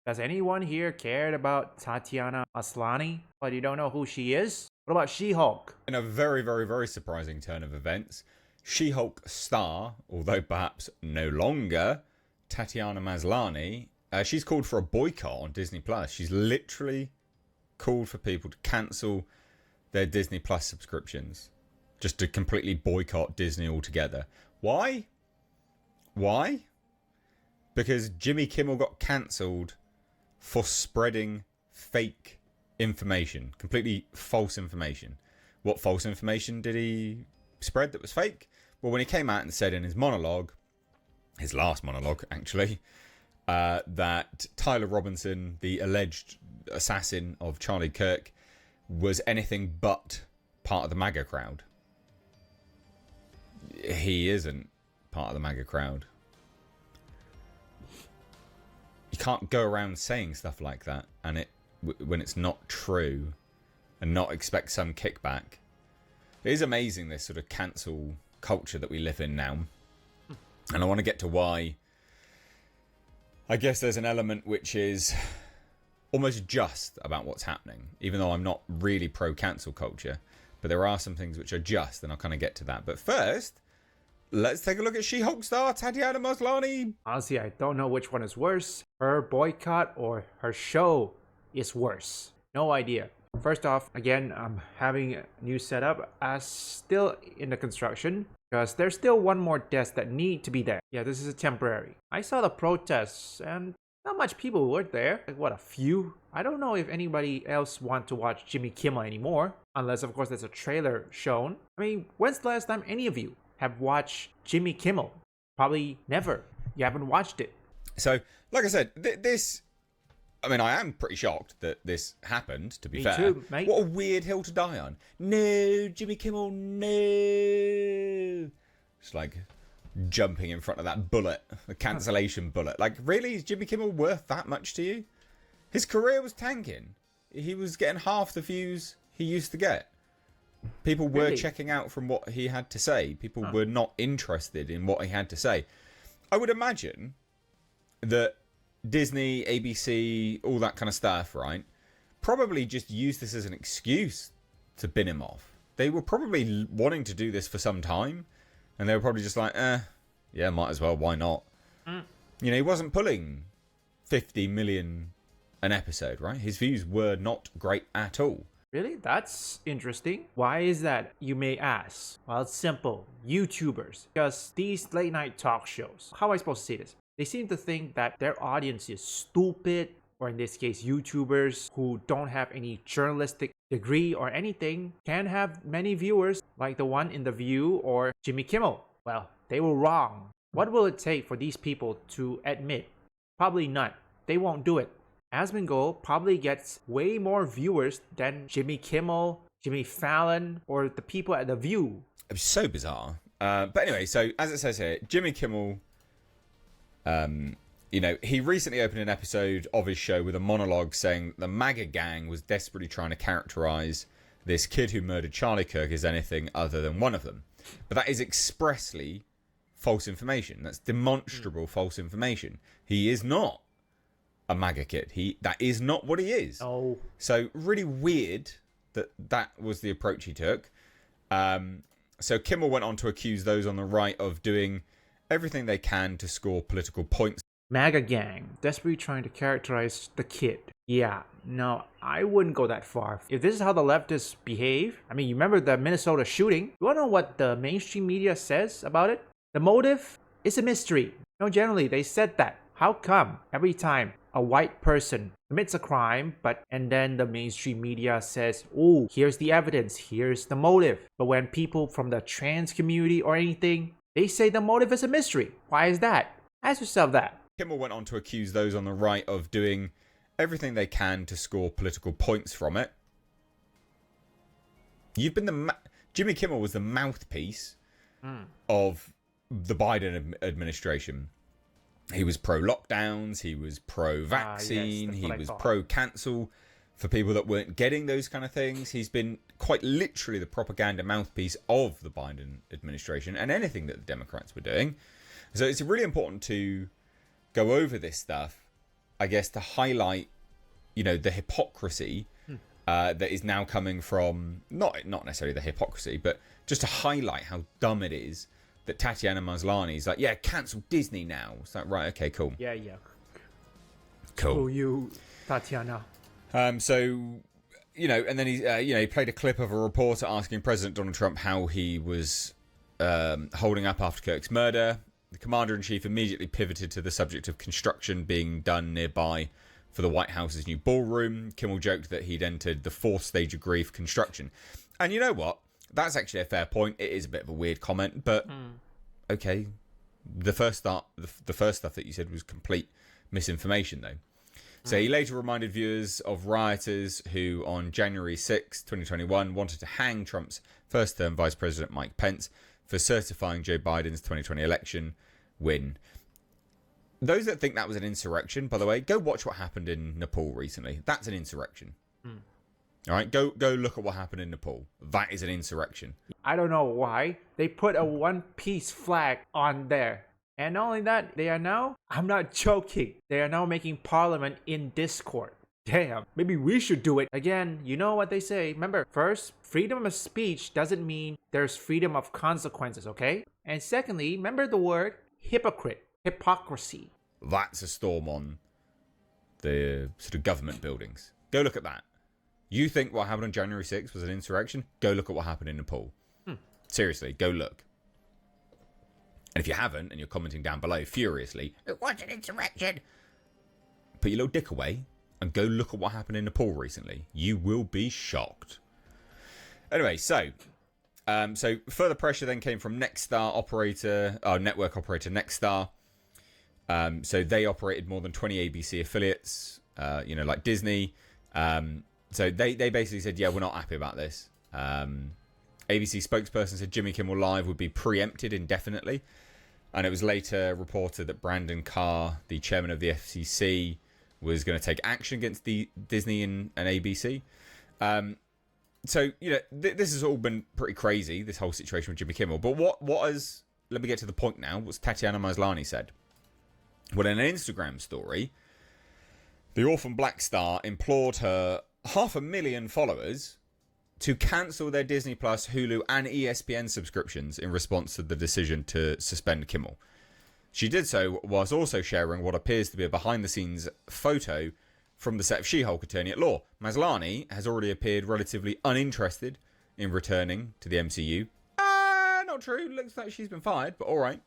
Does anyone here care about Tatiana Maslany? But you don't know who she is? What about She-Hulk? In a very, very, very surprising turn of events, She-Hulk star, although perhaps no longer, Tatiana Maslany, she's called for a boycott on Disney Plus. She's literally called for people to cancel their Disney Plus subscriptions, just to completely boycott Disney altogether. Why? Why? Because Jimmy Kimmel got cancelled for spreading fake information, completely false information. What false information did he spread that was fake? Well, when he came out and said in his monologue, his last monologue actually, that Tyler Robinson, the alleged assassin of Charlie Kirk, was anything but part of the MAGA crowd. He isn't part of the MAGA crowd. You can't go around saying stuff like that and when it's not true and not expect some kickback. It is amazing, this sort of cancel culture that we live in now. And I want to get to why. I guess there's an element which is almost just about what's happening, even though I'm not really pro cancel culture. But there are some things which are just, and I'll kind of get to that. But first, let's take a look at She-Hulk star Tatiana Maslany. Honestly, I don't know which one is worse. Her boycott or her show is worse. No idea. First off, again, I'm having a new setup as still in the construction because there's still one more desk that need to be there. Yeah, this is a temporary. I saw the protests and not much people were there. Like, what, a few? I don't know if anybody else want to watch Jimmy Kimmel anymore, unless of course there's a trailer shown. I mean, when's the last time any of you have watched Jimmy Kimmel? Probably never. You haven't watched it. So, like I said, I mean, I am pretty shocked that this happened, to be fair. Me too, mate. What a weird hill to die on. No, Jimmy Kimmel, no. It's like jumping in front of that bullet, the cancellation bullet. Like, really? Is Jimmy Kimmel worth that much to you? His career was tanking. He was getting half the views he used to get. People were checking out from what he had to say. People were not interested in what he had to say. I would imagine that Disney, ABC, all that kind of stuff, right, probably just used this as an excuse to bin him off. They were probably wanting to do this for some time, and they were probably just like, yeah, might as well, why not? You know, he wasn't pulling 50 million an episode, right? His views were not great at all. Really? That's interesting. Why is that, you may ask? Well, it's simple. YouTubers. Because these late night talk shows, how am I supposed to say this? They seem to think that their audience is stupid, or in this case, YouTubers who don't have any journalistic degree or anything can have many viewers like the one in The View or Jimmy Kimmel. Well, they were wrong. What will it take for these people to admit? Probably none. They won't do it. Asmongold probably gets way more viewers than Jimmy Kimmel, Jimmy Fallon, or the people at The View. It was so bizarre. But anyway, so as it says here, Jimmy Kimmel, you know, he recently opened an episode of his show with a monologue saying the MAGA gang was desperately trying to characterize this kid who murdered Charlie Kirk as anything other than one of them. But that is expressly false information. That's demonstrable false information. He is not a MAGA kid. That is not what he is. Oh. So really weird that was the approach he took. So Kimmel went on to accuse those on the right of doing everything they can to score political points. MAGA gang, desperately trying to characterize the kid. Yeah, no, I wouldn't go that far. If this is how the leftists behave, I mean, you remember the Minnesota shooting? You wanna know what the mainstream media says about it? The motive is a mystery. No, generally, they said that. How come every time a white person commits a crime, and then the mainstream media says, oh, here's the evidence, here's the motive. But when people from the trans community or anything, they say the motive is a mystery. Why is that? Ask yourself that. Kimmel went on to accuse those on the right of doing everything they can to score political points from it. Jimmy Kimmel was the mouthpiece of the Biden administration. He was pro-lockdowns, he was pro-vaccine, he was pro-cancel for people that weren't getting those kind of things. He's been quite literally the propaganda mouthpiece of the Biden administration and anything that the Democrats were doing. So it's really important to go over this stuff I guess, to highlight, the hypocrisy that is now coming from, not necessarily the hypocrisy, but just to highlight how dumb it is that Tatiana Maslany is like, yeah, cancel Disney now. It's like, right, okay, cool. Yeah. Cool. Oh, you, Tatiana. So, and then he played a clip of a reporter asking President Donald Trump how he was holding up after Kirk's murder. The commander-in-chief immediately pivoted to the subject of construction being done nearby for the White House's new ballroom. Kimmel joked that he'd entered the fourth stage of grief, construction. And you know what? That's actually a fair point. It is a bit of a weird comment, but okay. The first stuff that you said was complete misinformation, though. So he later reminded viewers of rioters who, on January 6, 2021, wanted to hang Trump's first-term Vice President Mike Pence for certifying Joe Biden's 2020 election win. Those that think that was an insurrection, by the way, go watch what happened in Nepal recently. That's an insurrection. All right, go look at what happened in Nepal. That is an insurrection. I don't know why they put a one-piece flag on there. And not only that, they are now, I'm not joking, they are now making parliament in Discord. Damn, maybe we should do it. Again, you know what they say. Remember, first, freedom of speech doesn't mean there's freedom of consequences, okay? And secondly, remember the word hypocrite, hypocrisy. That's a storm on the sort of government buildings. Go look at that. You think what happened on January 6th was an insurrection? Go look at what happened in Nepal. Seriously, go look. And if you haven't, and you're commenting down below furiously, it was an insurrection, put your little dick away and go look at what happened in Nepal recently. You will be shocked. Anyway, so further pressure then came from network operator Nexstar. So they operated more than 20 ABC affiliates, like Disney. So they basically said, yeah, we're not happy about this. ABC spokesperson said Jimmy Kimmel Live would be preempted indefinitely. And it was later reported that Brandon Carr, the chairman of the FCC, was going to take action against the Disney and ABC. So, this has all been pretty crazy, this whole situation with Jimmy Kimmel. But let me get to the point now, what Tatiana Maslany said. Well, in an Instagram story, the orphan black star implored her 500,000 followers to cancel their Disney Plus, Hulu, and ESPN subscriptions in response to the decision to suspend Kimmel. She did so whilst also sharing what appears to be a behind-the-scenes photo from the set of She-Hulk Attorney at Law. Maslany has already appeared relatively uninterested in returning to the MCU. Not true. Looks like she's been fired, but all right.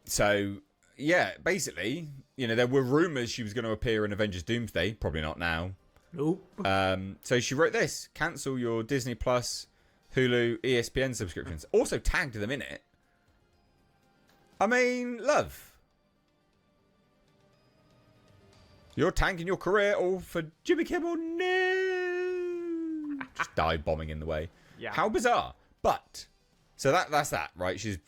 So, yeah, basically, there were rumours she was going to appear in Avengers Doomsday. Probably not now. Nope. So she wrote this: cancel your Disney Plus, Hulu, ESPN subscriptions. Also tagged them in it. I mean, love. You're tanking your career all for Jimmy Kimmel? No. Just dive bombing in the way. Yeah. How bizarre. But so that's that, right? She's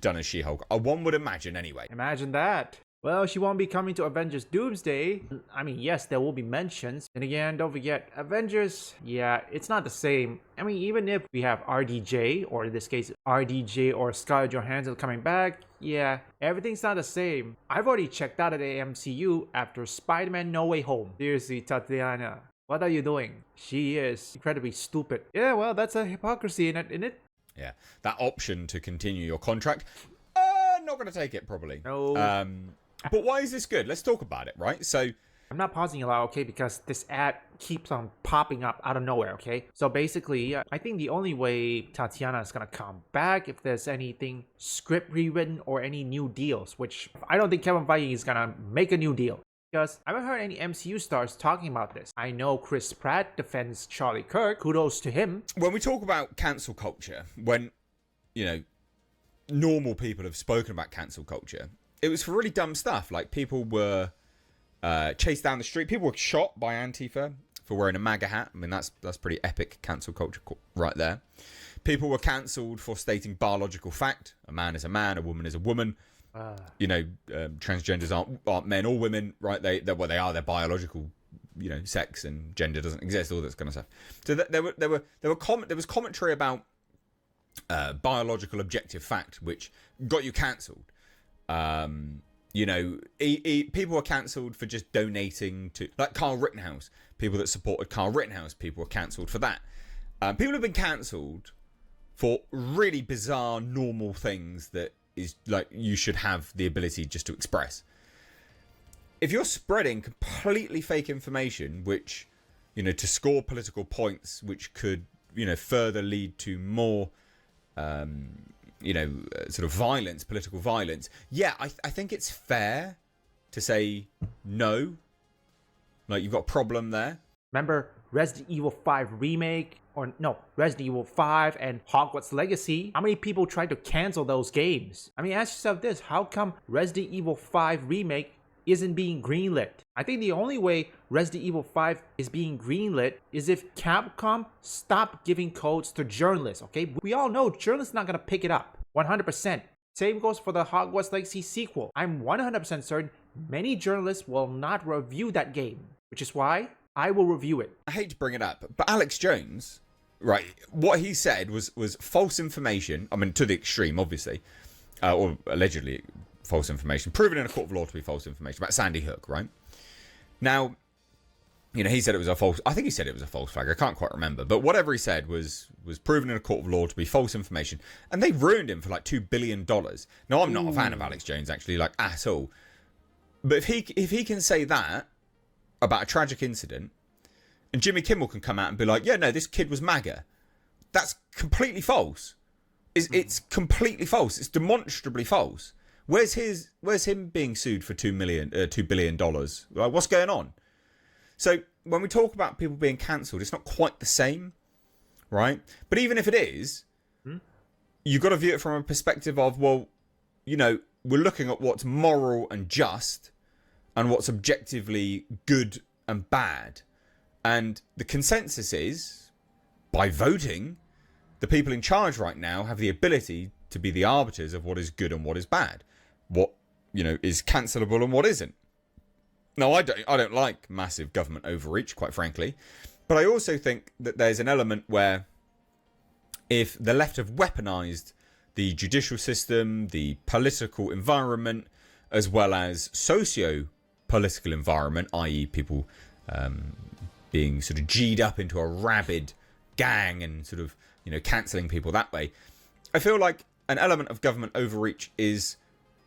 done as She-Hulk. One would imagine anyway. Imagine that. Well, she won't be coming to Avengers Doomsday. I mean, yes, there will be mentions. And again, don't forget, Avengers, yeah, it's not the same. I mean, even if we have RDJ, or in this case, RDJ or Scarlett Johansson coming back, yeah, everything's not the same. I've already checked out of the MCU after Spider-Man No Way Home. Seriously, Tatiana, what are you doing? She is incredibly stupid. Yeah, well, that's a hypocrisy in it. Yeah, that option to continue your contract, not going to take it, probably. No. But why is this good? Let's talk about it, right? So I'm not pausing a lot, okay, because this ad keeps on popping up out of nowhere, okay? So basically, I think the only way Tatiana is going to come back if there's anything script rewritten or any new deals, which I don't think Kevin Feige is going to make a new deal. Because I haven't heard any MCU stars talking about this. I know Chris Pratt defends Charlie Kirk. Kudos to him. When we talk about cancel culture, when, normal people have spoken about cancel culture, it was for really dumb stuff. Like, people were chased down the street. People were shot by Antifa for wearing a MAGA hat. I mean, that's pretty epic cancel culture right there. People were cancelled for stating biological fact. A man is a man, a woman is a woman. Transgenders aren't men or women, right? They're their biological, sex and gender doesn't exist, all this kind of stuff. So there was commentary about biological objective fact, which got you cancelled. You know, people were cancelled for just donating to, like Carl Rittenhouse. People that supported Carl Rittenhouse, people were cancelled for that. People have been cancelled for really bizarre, normal things that is like you should have the ability just to express. If you're spreading completely fake information, which, you know, to score political points, which could, you know, further lead to more, sort of violence, political violence. Yeah, I think it's fair to say no. Like, you've got a problem there. Remember Resident Evil 5 Remake? Or no, Resident Evil 5 and Hogwarts Legacy? How many people tried to cancel those games? I mean, ask yourself this. How come Resident Evil 5 Remake isn't being greenlit? I think the only way Resident Evil 5 is being greenlit is if Capcom stopped giving codes to journalists, okay? We all know journalists not gonna pick it up, 100%. Same goes for the Hogwarts Legacy sequel. I'm 100% certain many journalists will not review that game, which is why I will review it. I hate to bring it up, but Alex Jones, right, what he said was false information. I mean, to the extreme, obviously, or allegedly false information, proven in a court of law to be false information about Sandy Hook, right? Now, you know, he said it was a false, I think he said it was a false flag, I can't quite remember, but whatever he said was proven in a court of law to be false information, and they ruined him for like $2 billion. Now, I'm not a fan of Alex Jones, actually, like, at all, but if he can say that about a tragic incident, and Jimmy Kimmel can come out and be like, yeah, no, this kid was MAGA, that's completely false. It's completely false. It's demonstrably false. Where's him being sued for $2 billion? Like, what's going on? So when we talk about people being cancelled, it's not quite the same, right? But even if it is, you've got to view it from a perspective of, well, you know, we're looking at what's moral and just and what's objectively good and bad. And the consensus is, by voting, the people in charge right now have the ability to be the arbiters of what is good and what is bad. What, you know, is cancelable and what isn't. Now, I don't like massive government overreach, quite frankly, but I also think that there's an element where if the left have weaponized the judicial system, the political environment, as well as socio-political environment, i.e. people being sort of G'd up into a rabid gang and sort of, you know, cancelling people that way, I feel like an element of government overreach is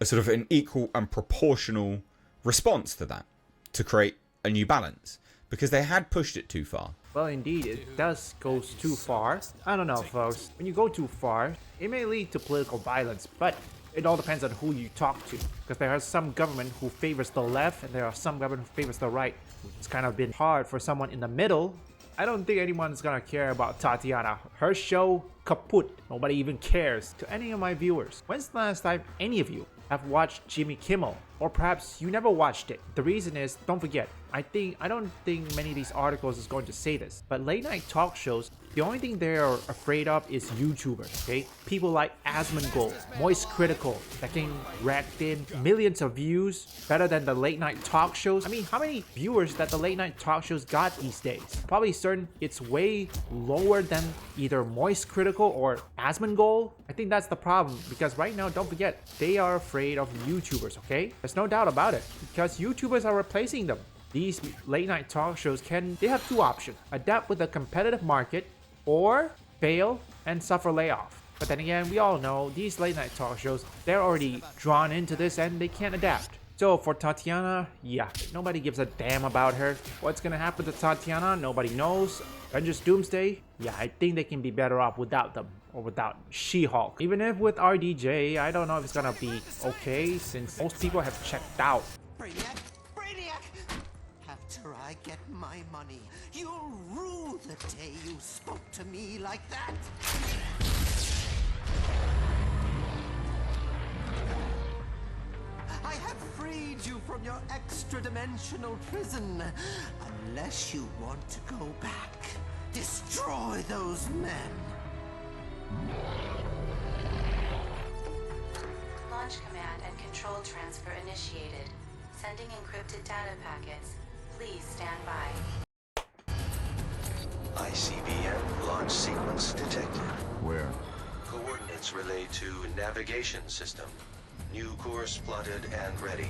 a sort of an equal and proportional response to that, to create a new balance, because they had pushed it too far. Well, indeed, it does go too far. I don't know, folks. When you go too far, it may lead to political violence, but it all depends on who you talk to, because there are some government who favors the left and there are some government who favors the right. It's kind of been hard for someone in the middle. I don't think anyone's gonna care about Tatiana. Her show, kaput. Nobody even cares. To any of my viewers, when's the last time any of you have watched Jimmy Kimmel? Or perhaps you never watched it. The reason is, don't forget, I don't think many of these articles is going to say this, but late night talk shows, the only thing they're afraid of is YouTubers, okay? People like Asmongold, Moist Critical, that can rack in millions of views better than the late night talk shows. I mean, how many viewers that the late night talk shows got these days? Probably certain it's way lower than either Moist Critical or Asmongold. I think that's the problem, because right now, don't forget, they are afraid of YouTubers, okay? There's no doubt about it, because YouTubers are replacing them. These late night talk shows they have two options: adapt with a competitive market, or fail and suffer layoff. But then again, we all know these late night talk shows, they're already drawn into this and they can't adapt. So for Tatiana, yeah, nobody gives a damn about her. What's gonna happen to Tatiana, nobody knows. Avengers Doomsday, yeah, I think they can be better off without them, or without She-Hulk. Even if with RDJ, I don't know if it's gonna be okay, since most people have checked out. Brainiac! After I get my money, you'll rue the day you spoke to me like that! I have freed you from your extra-dimensional prison. Unless you want to go back, destroy those men. Launch command and control transfer initiated. Sending encrypted data packets. Please stand by. ICBM launch sequence detected. Where? Coordinates relayed to navigation system. New course plotted and ready.